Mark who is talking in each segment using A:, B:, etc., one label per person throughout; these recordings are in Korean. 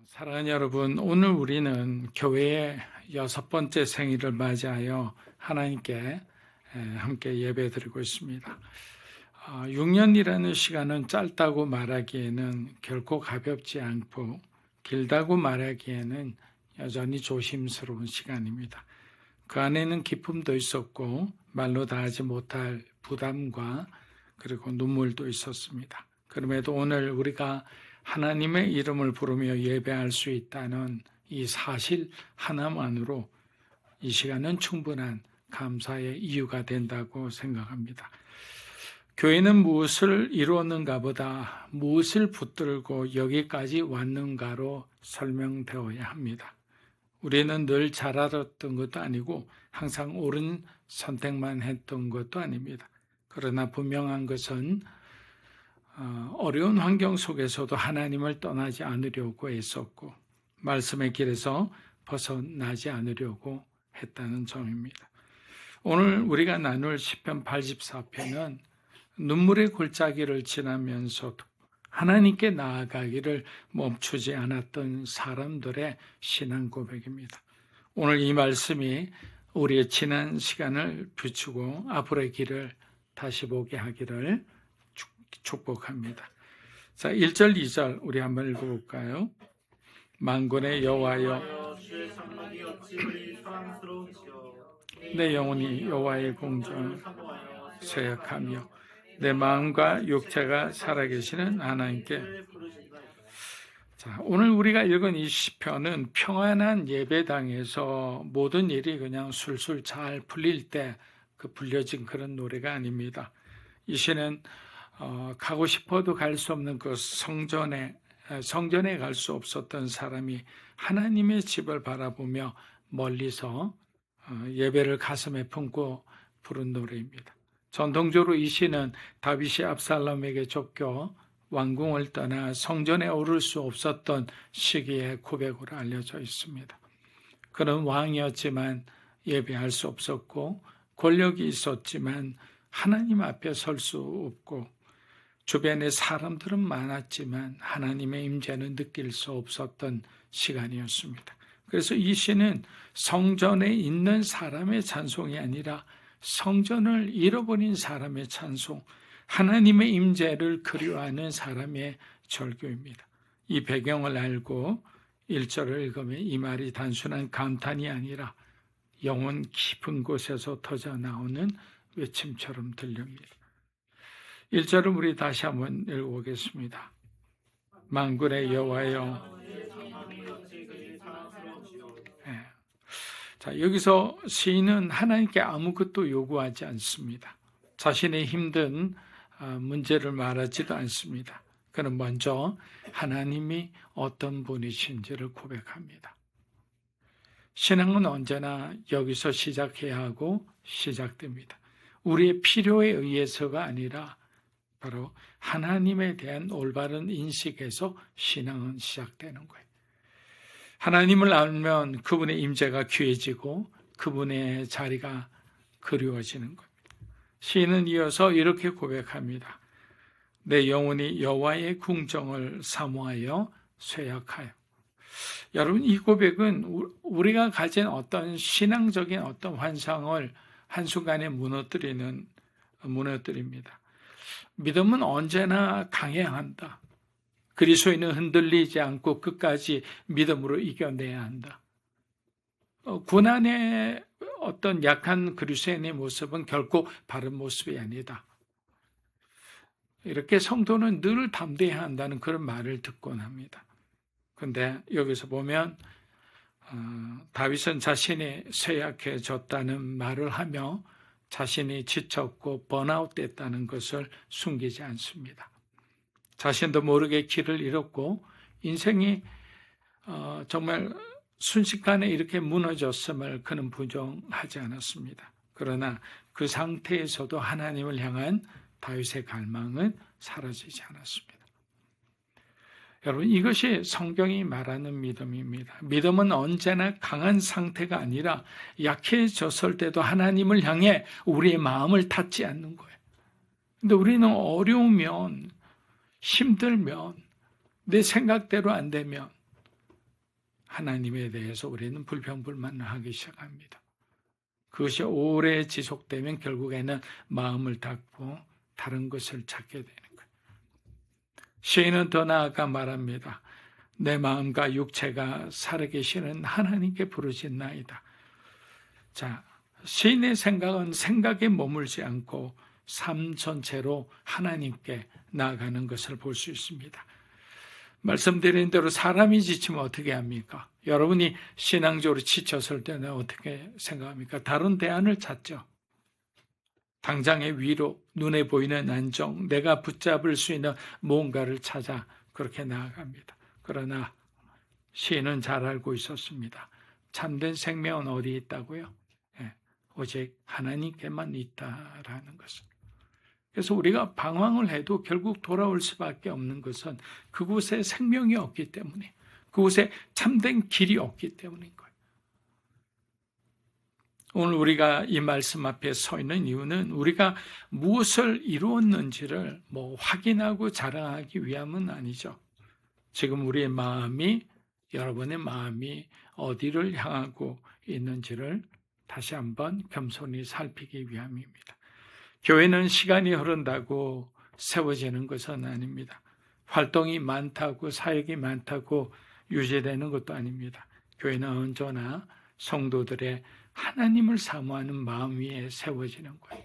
A: 사랑하는 여러분, 오늘 우리는 교회의 6번째 생일을 맞이하여 하나님께 함께 예배드리고 있습니다. 6년이라는 시간은 짧다고 말하기에는 결코 가볍지 않고 길다고 말하기에는 여전히 조심스러운 시간입니다. 그 안에는 기쁨도 있었고 말로 다하지 못할 부담과 그리고 눈물도 있었습니다. 그럼에도 오늘 우리가 하나님의 이름을 부르며 예배할 수 있다는 이 사실 하나만으로 이 시간은 충분한 감사의 이유가 된다고 생각합니다. 교회는 무엇을 이루었는가 보다 무엇을 붙들고 여기까지 왔는가로 설명되어야 합니다. 우리는 늘 잘 알았던 것도 아니고 항상 옳은 선택만 했던 것도 아닙니다. 그러나 분명한 것은 어려운 환경 속에서도 하나님을 떠나지 않으려고 애썼고 말씀의 길에서 벗어나지 않으려고 했다는 점입니다. 오늘 우리가 나눌 시편 84편은 눈물의 골짜기를 지나면서도 하나님께 나아가기를 멈추지 않았던 사람들의 신앙 고백입니다. 오늘 이 말씀이 우리의 지난 시간을 비추고 앞으로의 길을 다시 보게 하기를 축복합니다. 자, 1절, 2절 우리 한번 읽어볼까요? 만군의 여호와여, 내 영혼이 여호와의 공정을 쇠약하며 내 마음과 육체가 살아계시는 하나님께. 자, 오늘 우리가 읽은 이 시편은 평안한 예배당에서 모든 일이 그냥 술술 잘 풀릴 때 그 불려진 그런 노래가 아닙니다. 이 시는 가고 싶어도 갈 수 없는 그 성전에 갈 수 없었던 사람이 하나님의 집을 바라보며 멀리서 예배를 가슴에 품고 부른 노래입니다. 전통적으로 이 시는 다윗이 압살롬에게 쫓겨 왕궁을 떠나 성전에 오를 수 없었던 시기의 고백으로 알려져 있습니다. 그는 왕이었지만 예배할 수 없었고 권력이 있었지만 하나님 앞에 설 수 없고 주변에 사람들은 많았지만 하나님의 임재는 느낄 수 없었던 시간이었습니다. 그래서 이 시는 성전에 있는 사람의 찬송이 아니라 성전을 잃어버린 사람의 찬송, 하나님의 임재를 그리워하는 사람의 절규입니다. 이 배경을 알고 1절을 읽으면 이 말이 단순한 감탄이 아니라 영혼 깊은 곳에서 터져나오는 외침처럼 들립니다. 1절은 우리 다시 한번 읽어보겠습니다. 만군의 여호와여. 네. 자, 여기서 시인은 하나님께 아무것도 요구하지 않습니다. 자신의 힘든 문제를 말하지도 않습니다. 그는 먼저 하나님이 어떤 분이신지를 고백합니다. 신앙은 언제나 여기서 시작해야 하고 시작됩니다. 우리의 필요에 의해서가 아니라 바로 하나님에 대한 올바른 인식에서 신앙은 시작되는 거예요. 하나님을 알면 그분의 임재가 귀해지고 그분의 자리가 그리워지는 겁니다. 시인은 이어서 이렇게 고백합니다. 내 영혼이 여호와의 궁정을 사모하여 쇠약하여. 여러분, 이 고백은 우리가 가진 어떤 신앙적인 어떤 환상을 한순간에 무너뜨립니다. 믿음은 언제나 강해야 한다. 그리스도인은 흔들리지 않고 끝까지 믿음으로 이겨내야 한다. 고난의 어떤 약한 그리스도인의 모습은 결코 바른 모습이 아니다. 이렇게 성도는 늘 담대해야 한다는 그런 말을 듣곤 합니다. 그런데 여기서 보면 다윗은 자신이 쇠약해졌다는 말을 하며 자신이 지쳤고 번아웃 됐다는 것을 숨기지 않습니다. 자신도 모르게 길을 잃었고 인생이 정말 순식간에 이렇게 무너졌음을 그는 부정하지 않았습니다. 그러나 그 상태에서도 하나님을 향한 다윗의 갈망은 사라지지 않았습니다. 여러분, 이것이 성경이 말하는 믿음입니다. 믿음은 언제나 강한 상태가 아니라 약해졌을 때도 하나님을 향해 우리의 마음을 닫지 않는 거예요. 근데 우리는 어려우면, 힘들면, 내 생각대로 안 되면 하나님에 대해서 우리는 불평불만을 하기 시작합니다. 그것이 오래 지속되면 결국에는 마음을 닫고 다른 것을 찾게 되는 거예요. 시인은 더 나아가 말합니다. 내 마음과 육체가 살아계시는 하나님께 부르짖나이다. 자, 시인의 생각은 생각에 머물지 않고 삶 전체로 하나님께 나아가는 것을 볼 수 있습니다. 말씀드린 대로 사람이 지치면 어떻게 합니까? 여러분이 신앙적으로 지쳤을 때는 어떻게 생각합니까? 다른 대안을 찾죠. 당장의 위로, 눈에 보이는 안정, 내가 붙잡을 수 있는 뭔가를 찾아 그렇게 나아갑니다. 그러나 시인은 잘 알고 있었습니다. 참된 생명은 어디 있다고요? 오직 하나님께만 있다라는 것을. 그래서 우리가 방황을 해도 결국 돌아올 수밖에 없는 것은 그곳에 생명이 없기 때문에, 그곳에 참된 길이 없기 때문인 거예요. 오늘 우리가 이 말씀 앞에 서 있는 이유는 우리가 무엇을 이루었는지를 확인하고 자랑하기 위함은 아니죠. 지금 우리의 마음이, 여러분의 마음이 어디를 향하고 있는지를 다시 한번 겸손히 살피기 위함입니다. 교회는 시간이 흐른다고 세워지는 것은 아닙니다. 활동이 많다고, 사역이 많다고 유지되는 것도 아닙니다. 교회는 언제나 성도들의 하나님을 사모하는 마음 위에 세워지는 거예요.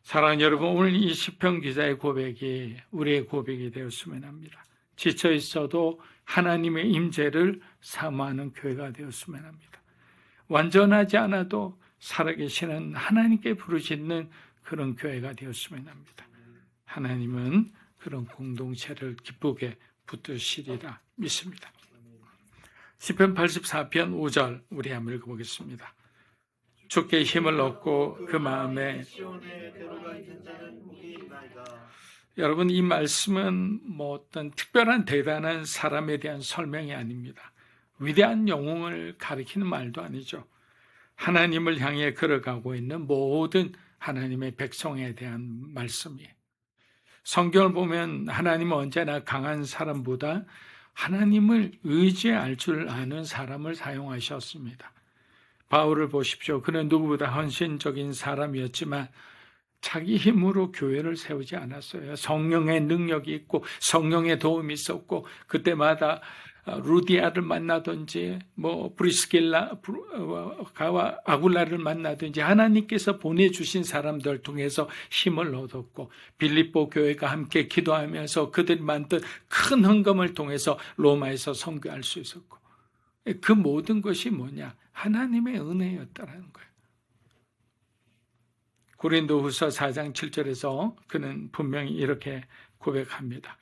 A: 사랑하는 여러분, 오늘 이 시편 기자의 고백이 우리의 고백이 되었으면 합니다. 지쳐 있어도 하나님의 임재를 사모하는 교회가 되었으면 합니다. 완전하지 않아도 살아계시는 하나님께 부르짖는 그런 교회가 되었으면 합니다. 하나님은 그런 공동체를 기쁘게 붙드시리라 믿습니다. 시편 84편 5절 우리 한번 읽어보겠습니다. 주께 힘을 얻고 그 마음에, 여러분 이 말씀은 어떤 특별한 대단한 사람에 대한 설명이 아닙니다. 위대한 영웅을 가리키는 말도 아니죠. 하나님을 향해 걸어가고 있는 모든 하나님의 백성에 대한 말씀이에요. 성경을 보면 하나님은 언제나 강한 사람보다 하나님을 의지할 줄 아는 사람을 사용하셨습니다. 바울을 보십시오. 그는 누구보다 헌신적인 사람이었지만 자기 힘으로 교회를 세우지 않았어요. 성령의 능력이 있고 성령의 도움이 있었고 그때마다 루디아를 만나든지 브리스길라와 아굴라를 만나든지 하나님께서 보내주신 사람들 통해서 힘을 얻었고 빌립보 교회가 함께 기도하면서 그들이 만든 큰 헌금을 통해서 로마에서 선교할 수 있었고 그 모든 것이 뭐냐? 하나님의 은혜였다라는 거예요. 고린도후서 4장 7절에서 그는 분명히 이렇게 고백합니다.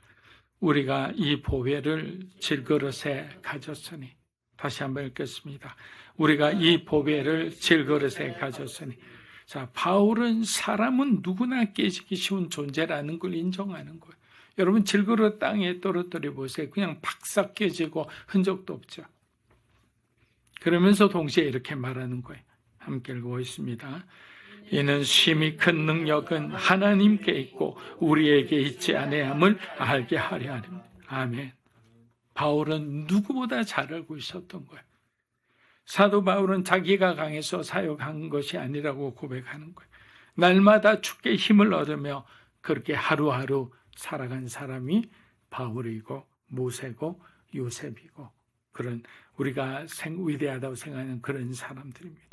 A: 우리가 이 보배를 질그릇에 가졌으니, 다시 한번 읽겠습니다. 우리가 이 보배를 질그릇에 가졌으니. 자, 바울은 사람은 누구나 깨지기 쉬운 존재라는 걸 인정하는 거예요. 여러분 질그릇 땅에 떨어뜨려 보세요. 그냥 박삭 깨지고 흔적도 없죠. 그러면서 동시에 이렇게 말하는 거예요. 함께 읽어보겠습니다. 이는 심히 큰 능력은 하나님께 있고 우리에게 있지 아니함을 알게 하려 합니다. 아멘. 바울은 누구보다 잘 알고 있었던 거예요. 사도 바울은 자기가 강해서 사역한 것이 아니라고 고백하는 거예요. 날마다 주께 힘을 얻으며 그렇게 하루하루 살아간 사람이 바울이고 모세고 요셉이고 그런 우리가 위대하다고 생각하는 그런 사람들입니다.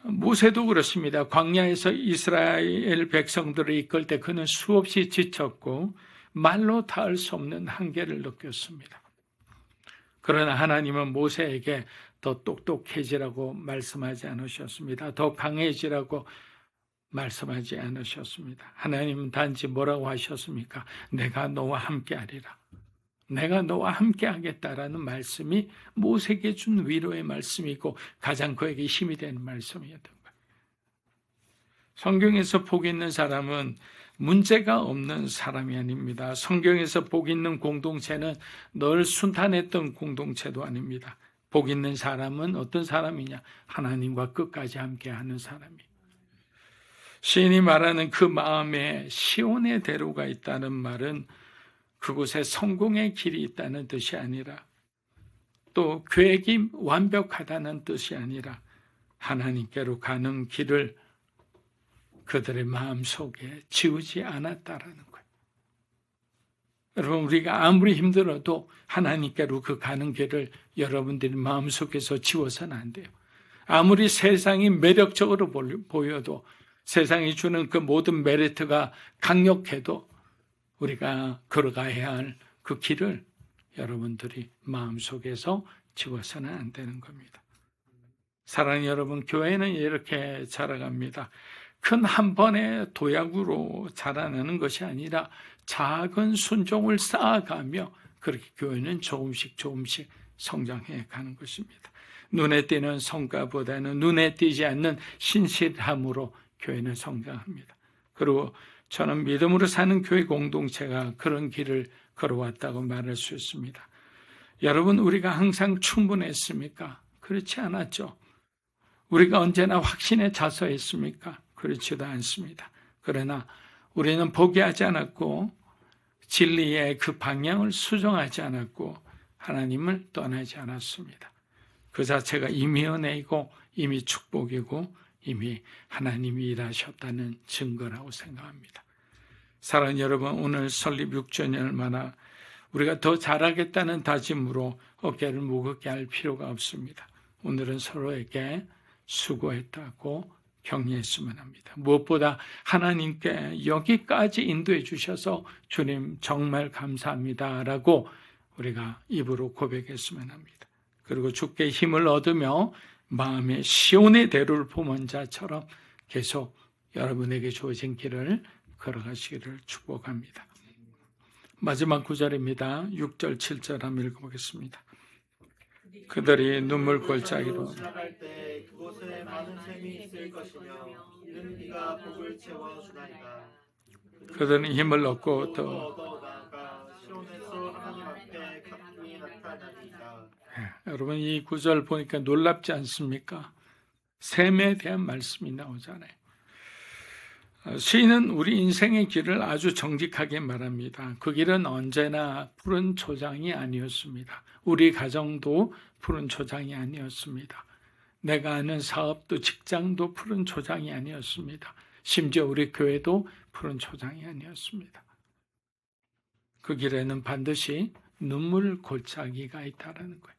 A: 모세도 그렇습니다. 광야에서 이스라엘 백성들을 이끌 때 그는 수없이 지쳤고 말로 닿을 수 없는 한계를 느꼈습니다. 그러나 하나님은 모세에게 더 똑똑해지라고 말씀하지 않으셨습니다. 더 강해지라고 말씀하지 않으셨습니다. 하나님은 단지 뭐라고 하셨습니까? 내가 너와 함께하리라. 내가 너와 함께 하겠다라는 말씀이 모세에게 준 위로의 말씀이고 가장 그에게 힘이 되는 말씀이었던 거예요. 성경에서 복 있는 사람은 문제가 없는 사람이 아닙니다. 성경에서 복 있는 공동체는 늘 순탄했던 공동체도 아닙니다. 복 있는 사람은 어떤 사람이냐? 하나님과 끝까지 함께하는 사람이에요. 시인이 말하는 그 마음에 시온의 대로가 있다는 말은 그곳에 성공의 길이 있다는 뜻이 아니라 또 계획이 완벽하다는 뜻이 아니라 하나님께로 가는 길을 그들의 마음속에 지우지 않았다라는 거예요. 여러분, 우리가 아무리 힘들어도 하나님께로 그 가는 길을 여러분들이 마음속에서 지워서는 안 돼요. 아무리 세상이 매력적으로 보여도, 세상이 주는 그 모든 메리트가 강력해도 우리가 걸어가야 할 그 길을 여러분들이 마음속에서 지워서는 안 되는 겁니다. 사랑하는 여러분, 교회는 이렇게 자라갑니다. 큰 한 번의 도약으로 자라나는 것이 아니라 작은 순종을 쌓아가며 그렇게 교회는 조금씩 성장해 가는 것입니다. 눈에 띄는 성과보다는 눈에 띄지 않는 신실함으로 교회는 성장합니다. 그리고 저는 믿음으로 사는 교회 공동체가 그런 길을 걸어왔다고 말할 수 있습니다. 여러분, 우리가 항상 충분했습니까? 그렇지 않았죠. 우리가 언제나 확신에 자서했습니까? 그렇지도 않습니다. 그러나 우리는 포기하지 않았고 진리의 그 방향을 수정하지 않았고 하나님을 떠나지 않았습니다. 그 자체가 이미 은혜이고 이미 축복이고 이미 하나님이 일하셨다는 증거라고 생각합니다. 사랑하는 여러분, 오늘 설립 6주년을 맞아 우리가 더 잘하겠다는 다짐으로 어깨를 무겁게 할 필요가 없습니다. 오늘은 서로에게 수고했다고 격려했으면 합니다. 무엇보다 하나님께 여기까지 인도해 주셔서 주님 정말 감사합니다라고 우리가 입으로 고백했으면 합니다. 그리고 주께 힘을 얻으며 마음의 시온의 대로를 품은 자처럼 계속 여러분에게 주어진 길을 걸어가시기를 축복합니다. 마지막 구절입니다. 6절 7절 한번 읽어보겠습니다. 그들이 눈물 골짜기로
B: 지나갈 때 그곳에 많은 샘이 있을 것이며 이는 네가 복을 채워 주나이다.
A: 그들은 힘을 얻고 또
B: 얻어 나아가 시온에서 하나님 앞에 각기 나타나리이다.
A: 여러분, 이 구절 보니까 놀랍지 않습니까? 샘에 대한 말씀이 나오잖아요. 시인은 우리 인생의 길을 아주 정직하게 말합니다. 그 길은 언제나 푸른 초장이 아니었습니다. 우리 가정도 푸른 초장이 아니었습니다. 내가 아는 사업도 직장도 푸른 초장이 아니었습니다. 심지어 우리 교회도 푸른 초장이 아니었습니다. 그 길에는 반드시 눈물 골짜기가 있다는 거예요.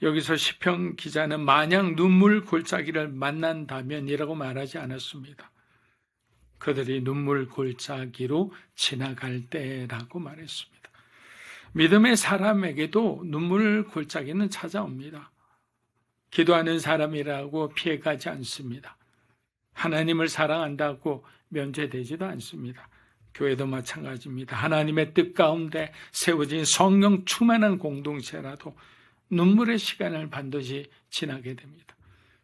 A: 여기서 시편 기자는 만약 눈물 골짜기를 만난다면이라고 말하지 않았습니다. 그들이 눈물 골짜기로 지나갈 때라고 말했습니다. 믿음의 사람에게도 눈물 골짜기는 찾아옵니다. 기도하는 사람이라고 피해가지 않습니다. 하나님을 사랑한다고 면제되지도 않습니다. 교회도 마찬가지입니다. 하나님의 뜻 가운데 세워진 성령 충만한 공동체라도 눈물의 시간을 반드시 지나게 됩니다.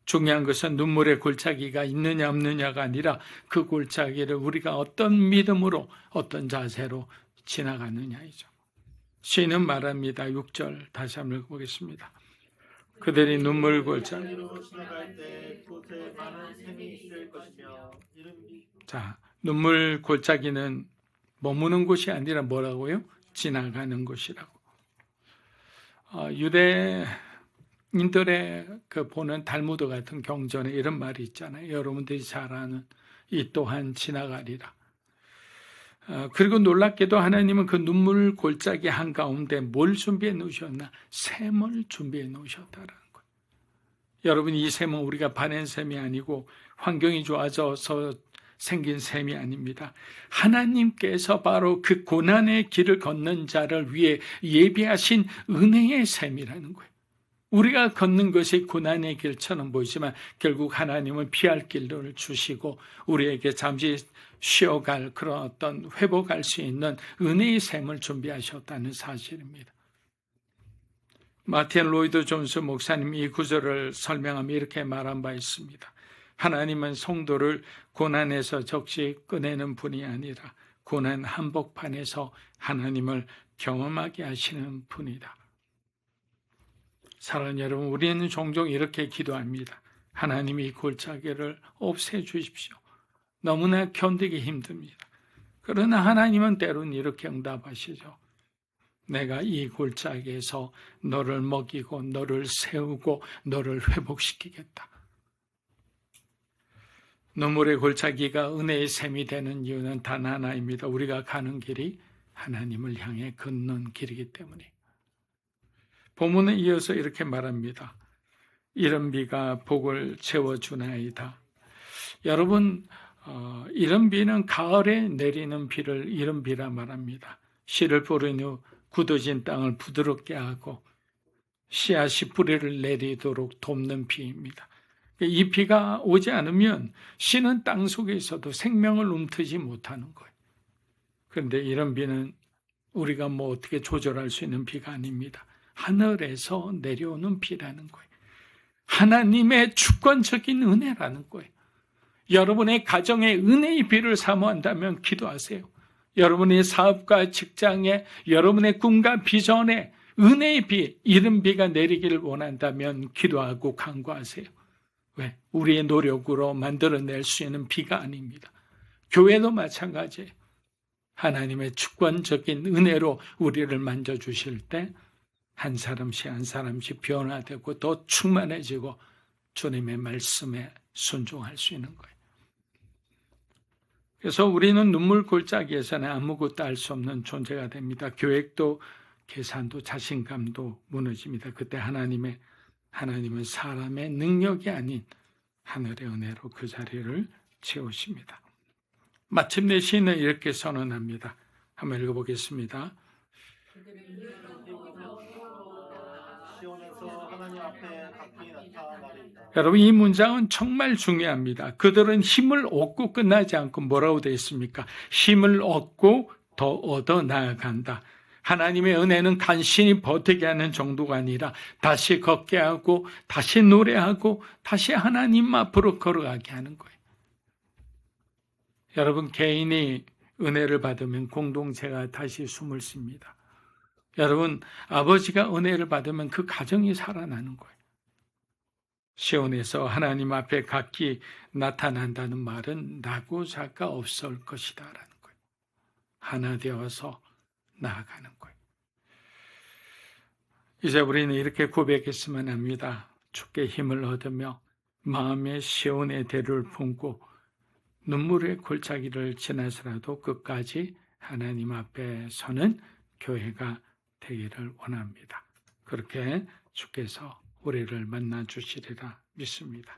A: 중요한 것은 눈물의 골짜기가 있느냐 없느냐가 아니라 그 골짜기를 우리가 어떤 믿음으로 어떤 자세로 지나가느냐이죠. 시인은 말합니다. 6절 다시 한번 읽어보겠습니다. 그들이 눈물 골짜기로
B: 지나갈 때 그곳에 많은 샘이 있을 것이며
A: 자, 눈물 골짜기는 머무는 곳이 아니라 뭐라고요? 지나가는 곳이라고. 유대인들의 그 보는 달무드 같은 경전에 이런 말이 있잖아요. 여러분들이 잘 아는 이 또한 지나가리라. 그리고 놀랍게도 하나님은 그 눈물 골짜기 한가운데 뭘 준비해 놓으셨나? 샘을 준비해 놓으셨다는 거예요. 여러분, 이 샘은 우리가 파낸 샘이 아니고 환경이 좋아져서 생긴 샘이 아닙니다. 하나님께서 바로 그 고난의 길을 걷는 자를 위해 예비하신 은혜의 샘이라는 거예요. 우리가 걷는 것이 고난의 길처럼 보이지만 결국 하나님은 피할 길을 주시고 우리에게 잠시 쉬어갈 그런 어떤 회복할 수 있는 은혜의 샘을 준비하셨다는 사실입니다. 마틴 로이드 존스 목사님이 이 구절을 설명하며 이렇게 말한 바 있습니다. 하나님은 성도를 고난에서 적시 꺼내는 분이 아니라 고난 한복판에서 하나님을 경험하게 하시는 분이다. 사랑하는 여러분, 우리는 종종 이렇게 기도합니다. 하나님이 이 골짜기를 없애주십시오. 너무나 견디기 힘듭니다. 그러나 하나님은 때로는 이렇게 응답하시죠. 내가 이 골짜기에서 너를 먹이고 너를 세우고 너를 회복시키겠다. 눈물의 골짜기가 은혜의 샘이 되는 이유는 단 하나입니다. 우리가 가는 길이 하나님을 향해 걷는 길이기 때문에. 본문에 이어서 이렇게 말합니다. 이른 비가 복을 채워주나이다. 여러분, 이른 비는 가을에 내리는 비를 이른 비라 말합니다. 씨를 뿌린 후 굳어진 땅을 부드럽게 하고 씨앗이 뿌리를 내리도록 돕는 비입니다. 이 비가 오지 않으면 씨는 땅 속에 있어도 생명을 움트지 못하는 거예요. 그런데 이런 비는 우리가 뭐 어떻게 조절할 수 있는 비가 아닙니다. 하늘에서 내려오는 비라는 거예요. 하나님의 주권적인 은혜라는 거예요. 여러분의 가정에 은혜의 비를 사모한다면 기도하세요. 여러분의 사업과 직장에, 여러분의 꿈과 비전에 은혜의 비, 이른 비가 내리기를 원한다면 기도하고 간구하세요. 왜? 우리의 노력으로 만들어낼 수 있는 비가 아닙니다. 교회도 마찬가지예요. 하나님의 주권적인 은혜로 우리를 만져주실 때 한 사람씩 한 사람씩 변화되고 더 충만해지고 주님의 말씀에 순종할 수 있는 거예요. 그래서 우리는 눈물 골짜기에서는 아무것도 알 수 없는 존재가 됩니다. 계획도 계산도 자신감도 무너집니다. 그때 하나님은 사람의 능력이 아닌 하늘의 은혜로 그 자리를 채우십니다. 마침내 시인은 이렇게 선언합니다. 한번 읽어보겠습니다.
B: 시온에서 하나님 앞에 각기 나타나리이다.
A: 여러분, 이 문장은 정말 중요합니다. 그들은 힘을 얻고 끝나지 않고 뭐라고 되어 있습니까? 힘을 얻고 더 얻어 나아간다. 하나님의 은혜는 간신히 버티게 하는 정도가 아니라 다시 걷게 하고 다시 노래하고 다시 하나님 앞으로 걸어가게 하는 거예요. 여러분, 개인이 은혜를 받으면 공동체가 다시 숨을 쉽니다. 여러분, 아버지가 은혜를 받으면 그 가정이 살아나는 거예요. 시온에서 하나님 앞에 각기 나타난다는 말은 나고 자가 없을 것이다 라는 거예요. 하나 되어서 나아가는 거예요. 이제 우리는 이렇게 고백했으면 합니다. 주께 힘을 얻으며 마음의 시온의 대를 품고 눈물의 골짜기를 지나서라도 끝까지 하나님 앞에 서는 교회가 되기를 원합니다. 그렇게 주께서 우리를 만나 주시리라 믿습니다.